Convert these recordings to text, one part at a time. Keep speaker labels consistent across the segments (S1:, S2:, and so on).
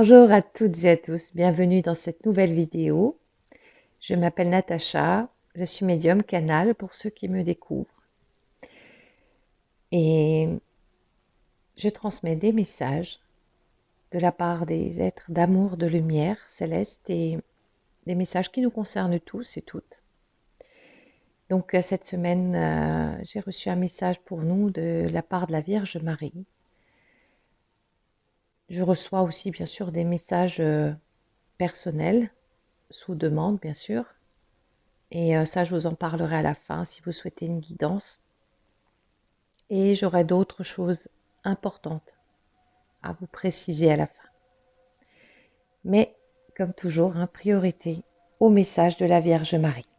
S1: Bonjour à toutes et à tous, bienvenue dans cette nouvelle vidéo. Je m'appelle Natacha, je suis médium canal pour ceux qui me découvrent. Et je transmets des messages de la part des êtres d'amour, de lumière céleste et des messages qui nous concernent tous et toutes. Donc cette semaine, j'ai reçu un message pour nous de la part de la Vierge Marie. Je reçois aussi bien sûr des messages personnels, sous demande bien sûr. Et ça, je vous en parlerai à la fin si vous souhaitez une guidance. Et j'aurai d'autres choses importantes à vous préciser à la fin. Mais, comme toujours, priorité au message de la Vierge Marie.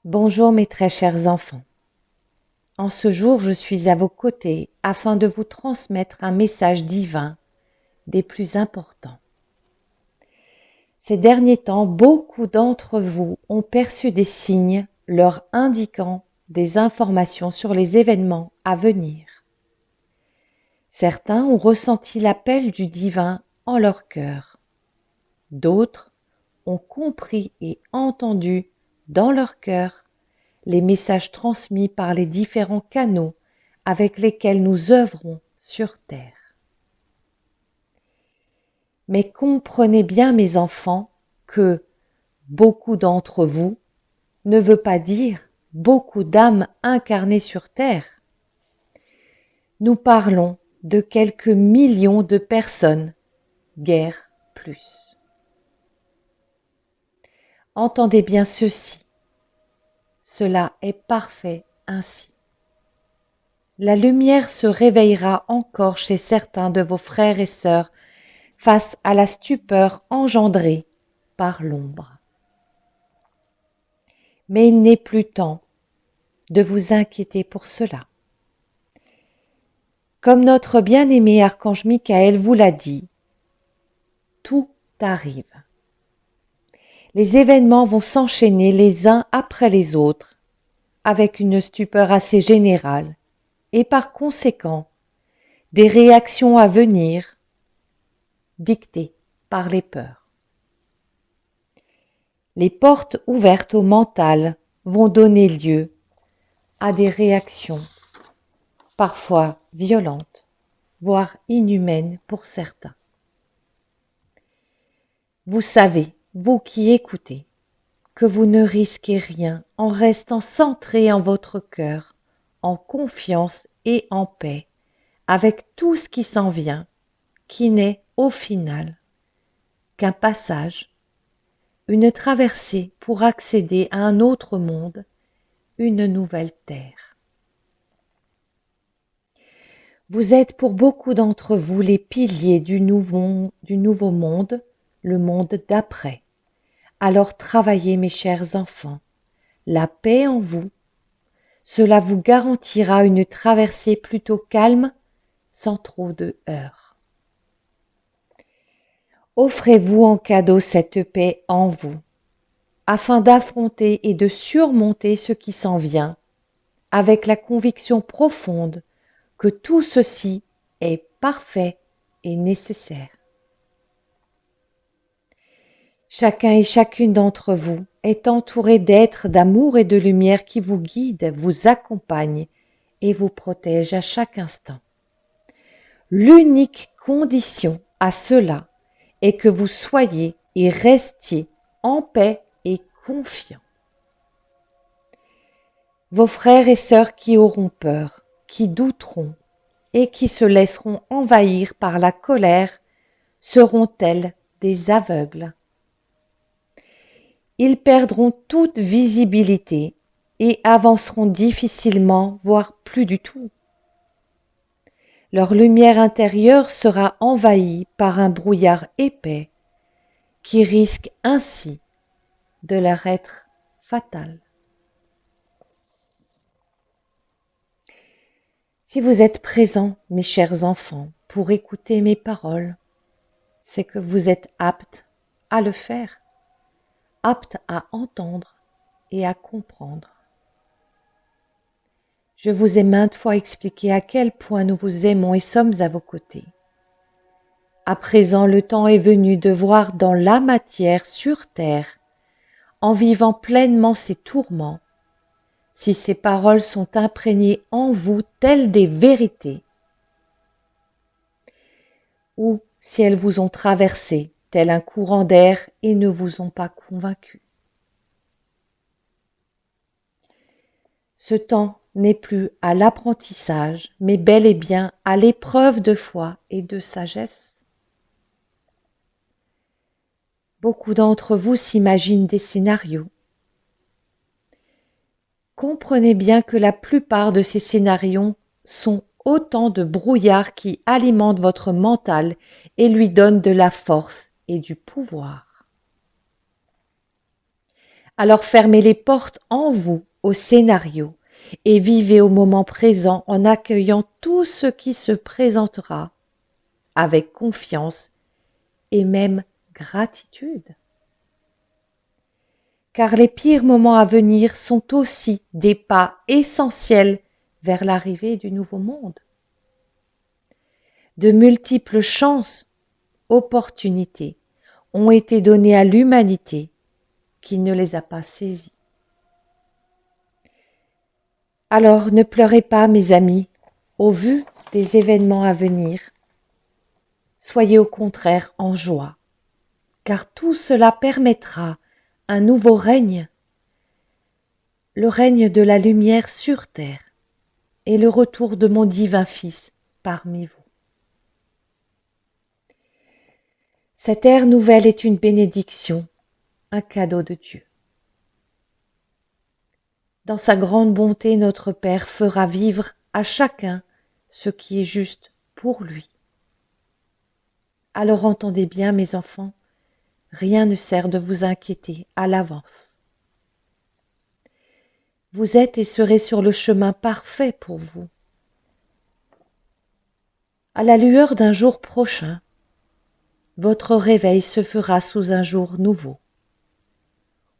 S1: Bonjour mes très chers enfants. En ce jour, je suis à vos côtés afin de vous transmettre un message divin des plus importants. Ces derniers temps, beaucoup d'entre vous ont perçu des signes leur indiquant des informations sur les événements à venir. Certains ont ressenti l'appel du divin en leur cœur. D'autres ont compris et entendu dans leur cœur les messages transmis par les différents canaux avec lesquels nous œuvrons sur terre. Mais comprenez bien, mes enfants, que beaucoup d'entre vous ne veut pas dire beaucoup d'âmes incarnées sur terre. Nous parlons de quelques millions de personnes, guère plus. Entendez bien ceci, cela est parfait ainsi. La lumière se réveillera encore chez certains de vos frères et sœurs face à la stupeur engendrée par l'ombre. Mais il n'est plus temps de vous inquiéter pour cela. Comme notre bien-aimé archange Michael vous l'a dit, tout arrive. Les événements vont s'enchaîner les uns après les autres, avec une stupeur assez générale, et par conséquent, des réactions à venir dictées par les peurs. Les portes ouvertes au mental vont donner lieu à des réactions parfois violentes, voire inhumaines pour certains. Vous savez, vous qui écoutez, que vous ne risquez rien en restant centré en votre cœur, en confiance et en paix, avec tout ce qui s'en vient, qui n'est au final qu'un passage, une traversée pour accéder à un autre monde, une nouvelle terre. Vous êtes pour beaucoup d'entre vous les piliers du nouveau monde, le monde d'après. Alors travaillez, mes chers enfants, la paix en vous. Cela vous garantira une traversée plutôt calme, sans trop de heurts. Offrez-vous en cadeau cette paix en vous, afin d'affronter et de surmonter ce qui s'en vient, avec la conviction profonde que tout ceci est parfait et nécessaire. Chacun et chacune d'entre vous est entouré d'êtres d'amour et de lumière qui vous guident, vous accompagnent et vous protègent à chaque instant. L'unique condition à cela est que vous soyez et restiez en paix et confiants. Vos frères et sœurs qui auront peur, qui douteront et qui se laisseront envahir par la colère seront-elles des aveugles? Ils perdront toute visibilité et avanceront difficilement, voire plus du tout. Leur lumière intérieure sera envahie par un brouillard épais qui risque ainsi de leur être fatal. Si vous êtes présents, mes chers enfants, pour écouter mes paroles, c'est que vous êtes aptes à le faire, aptes à entendre et à comprendre. Je vous ai maintes fois expliqué à quel point nous vous aimons et sommes à vos côtés. À présent, le temps est venu de voir dans la matière sur terre, en vivant pleinement ces tourments, si ces paroles sont imprégnées en vous telles des vérités, ou si elles vous ont traversé tel un courant d'air et ne vous ont pas convaincu. Ce temps n'est plus à l'apprentissage, mais bel et bien à l'épreuve de foi et de sagesse. Beaucoup d'entre vous s'imaginent des scénarios. Comprenez bien que la plupart de ces scénarios sont autant de brouillards qui alimentent votre mental et lui donnent de la force et du pouvoir. Alors fermez les portes en vous au scénario et vivez au moment présent en accueillant tout ce qui se présentera avec confiance et même gratitude. Car les pires moments à venir sont aussi des pas essentiels vers l'arrivée du nouveau monde. De multiples chances, opportunités ont été données à l'humanité qui ne les a pas saisies. Alors ne pleurez pas, mes amis, au vu des événements à venir. Soyez au contraire en joie, car tout cela permettra un nouveau règne, le règne de la lumière sur terre et le retour de mon divin Fils parmi vous. Cette ère nouvelle est une bénédiction, un cadeau de Dieu. Dans sa grande bonté, notre Père fera vivre à chacun ce qui est juste pour lui. Alors entendez bien, mes enfants, rien ne sert de vous inquiéter à l'avance. Vous êtes et serez sur le chemin parfait pour vous. À la lueur d'un jour prochain, votre réveil se fera sous un jour nouveau,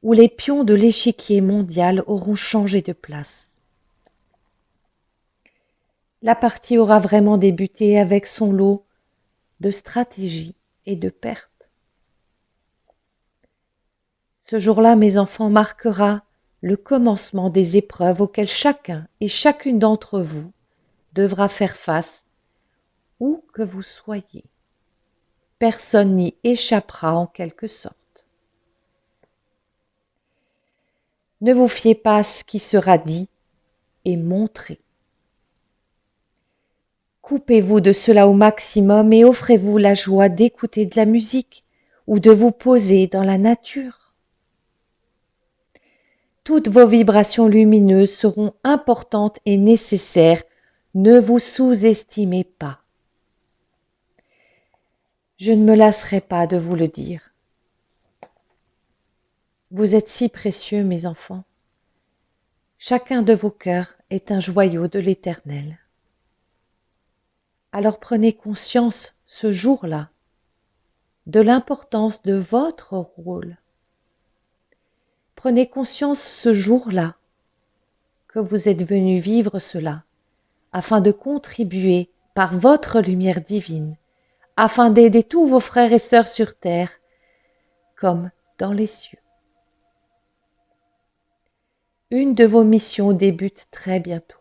S1: où les pions de l'échiquier mondial auront changé de place. La partie aura vraiment débuté avec son lot de stratégies et de pertes. Ce jour-là, mes enfants, marquera le commencement des épreuves auxquelles chacun et chacune d'entre vous devra faire face, où que vous soyez. Personne n'y échappera en quelque sorte. Ne vous fiez pas à ce qui sera dit et montré. Coupez-vous de cela au maximum et offrez-vous la joie d'écouter de la musique ou de vous poser dans la nature. Toutes vos vibrations lumineuses seront importantes et nécessaires. Ne vous sous-estimez pas. Je ne me lasserai pas de vous le dire. Vous êtes si précieux, mes enfants. Chacun de vos cœurs est un joyau de l'Éternel. Alors prenez conscience ce jour-là de l'importance de votre rôle. Prenez conscience ce jour-là que vous êtes venus vivre cela afin de contribuer par votre lumière divine, afin d'aider tous vos frères et sœurs sur terre comme dans les cieux. Une de vos missions débute très bientôt.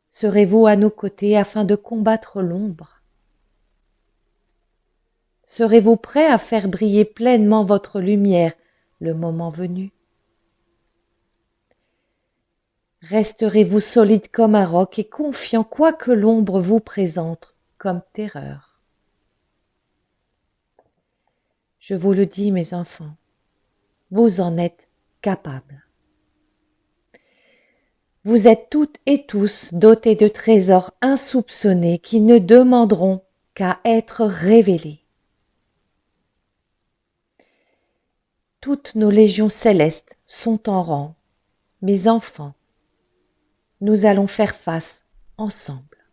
S1: Serez-vous à nos côtés afin de combattre l'ombre? Serez-vous prêts à faire briller pleinement votre lumière le moment venu? Resterez-vous solide comme un roc et confiant quoi que l'ombre vous présente comme terreur? Je vous le dis, mes enfants, vous en êtes capables. Vous êtes toutes et tous dotés de trésors insoupçonnés qui ne demanderont qu'à être révélés. Toutes nos légions célestes sont en rang. Mes enfants, nous allons faire face ensemble.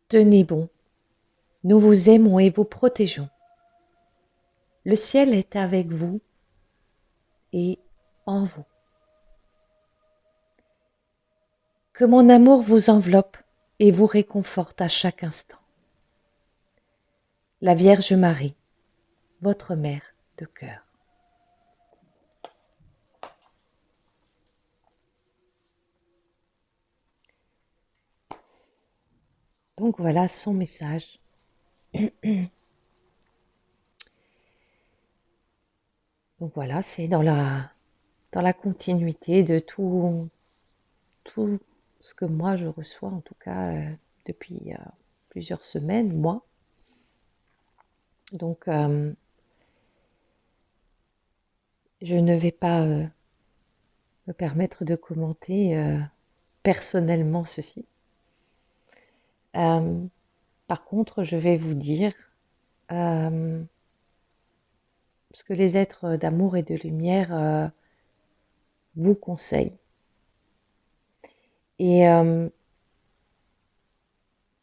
S1: Tenez bon, nous vous aimons et vous protégeons. Le ciel est avec vous et en vous. Que mon amour vous enveloppe et vous réconforte à chaque instant. La Vierge Marie, votre mère de cœur. Donc voilà son message. Donc voilà, c'est dans la continuité de tout ce que moi je reçois, en tout cas depuis plusieurs semaines, mois. Donc je ne vais pas me permettre de commenter personnellement ceci. Par contre, je vais vous dire ce que les êtres d'amour et de lumière vous conseillent. Et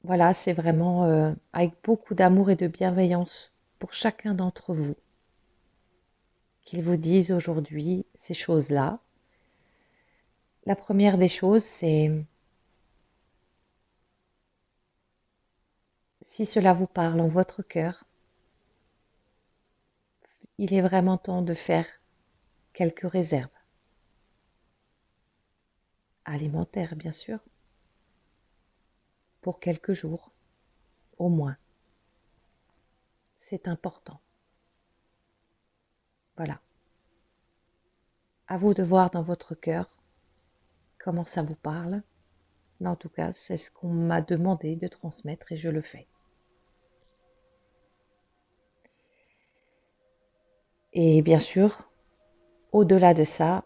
S1: voilà, c'est vraiment avec beaucoup d'amour et de bienveillance pour chacun d'entre vous qu'ils vous disent aujourd'hui ces choses-là. La première des choses, c'est si cela vous parle en votre cœur, il est vraiment temps de faire quelques réserves. Alimentaires, bien sûr, pour quelques jours, au moins. C'est important. Voilà. À vous de voir dans votre cœur comment ça vous parle. Mais en tout cas, c'est ce qu'on m'a demandé de transmettre et je le fais. Et bien sûr, au-delà de ça,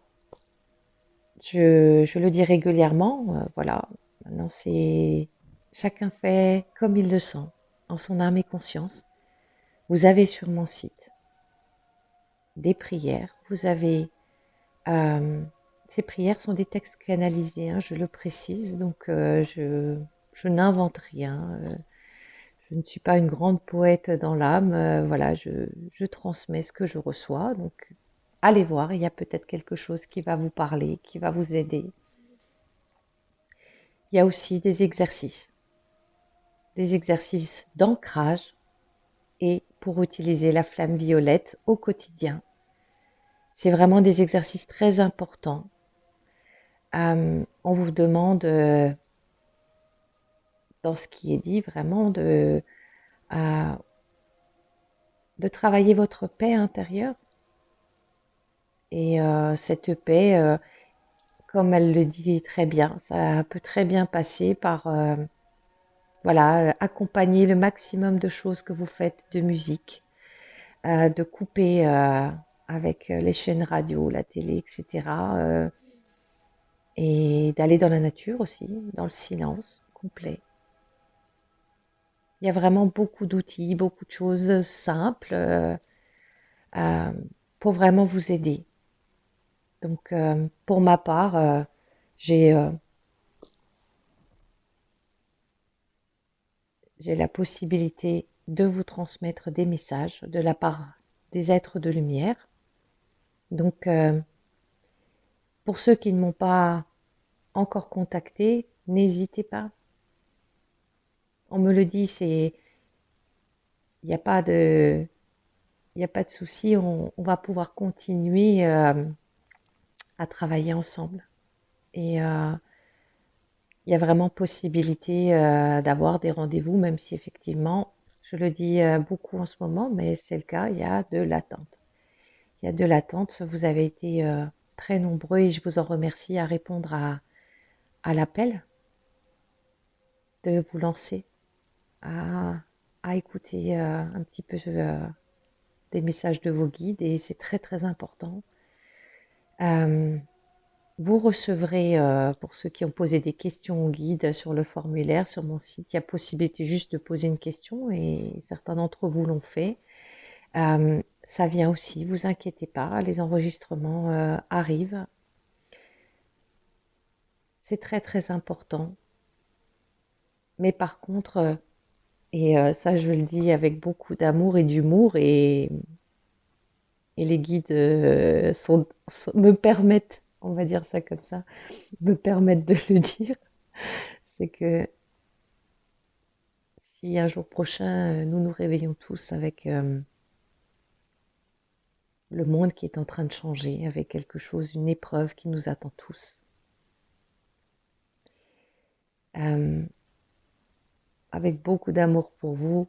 S1: je le dis régulièrement, voilà, maintenant c'est chacun fait comme il le sent, en son âme et conscience. Vous avez sur mon site des prières, vous avez... ces prières sont des textes canalisés, hein, je le précise, donc je n'invente rien. Je ne suis pas une grande poète dans l'âme, voilà, je transmets ce que je reçois, donc allez voir, il y a peut-être quelque chose qui va vous parler, qui va vous aider. Il y a aussi des exercices d'ancrage et pour utiliser la flamme violette au quotidien. C'est vraiment des exercices très importants. On vous demande, dans ce qui est dit, vraiment de travailler votre paix intérieure. Et cette paix, comme elle le dit très bien, ça peut très bien passer par voilà, accompagner le maximum de choses que vous faites de musique, de couper avec les chaînes radio, la télé, etc. Et d'aller dans la nature aussi, dans le silence complet. Il y a vraiment beaucoup d'outils, beaucoup de choses simples pour vraiment vous aider. Donc, pour ma part, j'ai la possibilité de vous transmettre des messages de la part des êtres de lumière. Donc, pour ceux qui ne m'ont pas encore contacté, n'hésitez pas. On me le dit, il n'y a pas de souci, on va pouvoir continuer à travailler ensemble. Et il y a vraiment possibilité d'avoir des rendez-vous, même si effectivement, je le dis beaucoup en ce moment, mais c'est le cas, il y a de l'attente. Il y a de l'attente, vous avez été très nombreux et je vous en remercie à répondre à l'appel, de vous lancer, à écouter un petit peu des messages de vos guides et c'est très très important. Vous recevrez, pour ceux qui ont posé des questions au guide sur le formulaire, sur mon site, il y a possibilité juste de poser une question et certains d'entre vous l'ont fait. Ça vient aussi, vous inquiétez pas, les enregistrements arrivent. C'est très très important. Mais par contre, et ça je le dis avec beaucoup d'amour et d'humour et les guides me permettent, on va dire ça comme ça, me permettent de le dire. C'est que si un jour prochain, nous nous réveillons tous avec le monde qui est en train de changer, avec quelque chose, une épreuve qui nous attend tous, euh, avec beaucoup d'amour pour vous,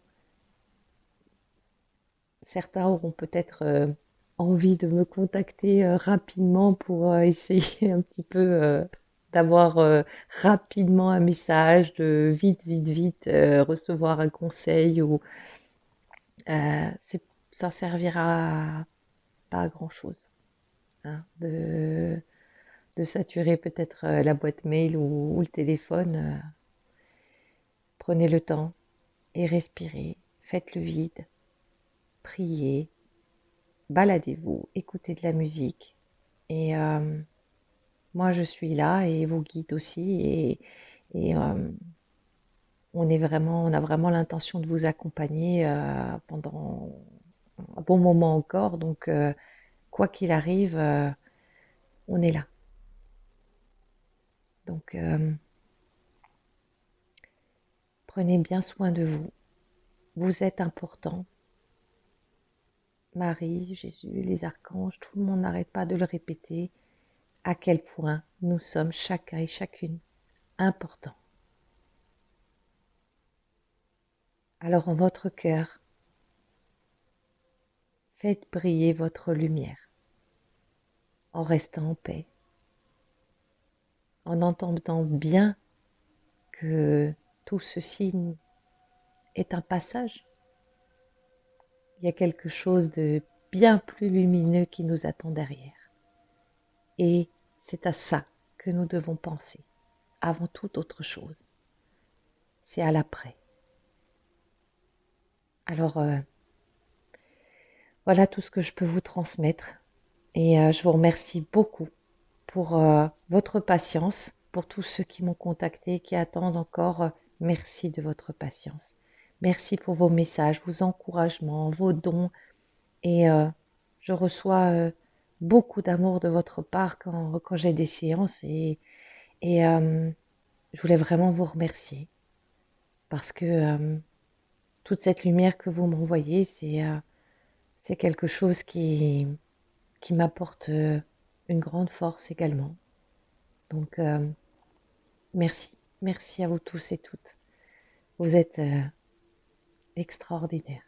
S1: certains auront peut-être envie de me contacter rapidement pour essayer un petit peu d'avoir rapidement un message, de vite, vite, vite recevoir un conseil ou ça servira pas à grand-chose, hein, de saturer peut-être la boîte mail ou le téléphone. Prenez le temps et respirez, faites le vide, priez, baladez-vous, écoutez de la musique. Et moi, je suis là et vos guides aussi. Et on a vraiment l'intention de vous accompagner pendant un bon moment encore. Donc, quoi qu'il arrive, on est là. Donc, prenez bien soin de vous. Vous êtes important. Marie, Jésus, les archanges, tout le monde n'arrête pas de le répéter, à quel point nous sommes chacun et chacune importants. Alors en votre cœur, faites briller votre lumière en restant en paix, en entendant bien que tout ceci est un passage. Il y a quelque chose de bien plus lumineux qui nous attend derrière. Et c'est à ça que nous devons penser, avant toute autre chose. C'est à l'après. Alors, voilà tout ce que je peux vous transmettre. Et je vous remercie beaucoup pour votre patience, pour tous ceux qui m'ont contacté, qui attendent encore. Merci de votre patience. Merci pour vos messages, vos encouragements, vos dons. Et je reçois beaucoup d'amour de votre part quand j'ai des séances. Et je voulais vraiment vous remercier parce que toute cette lumière que vous m'envoyez, c'est quelque chose qui m'apporte une grande force également. Donc, merci. Merci à vous tous et toutes. Vous êtes extraordinaires.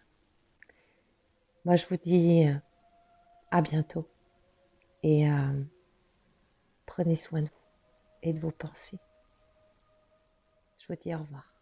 S1: Moi, je vous dis à bientôt et prenez soin de vous et de vos pensées. Je vous dis au revoir.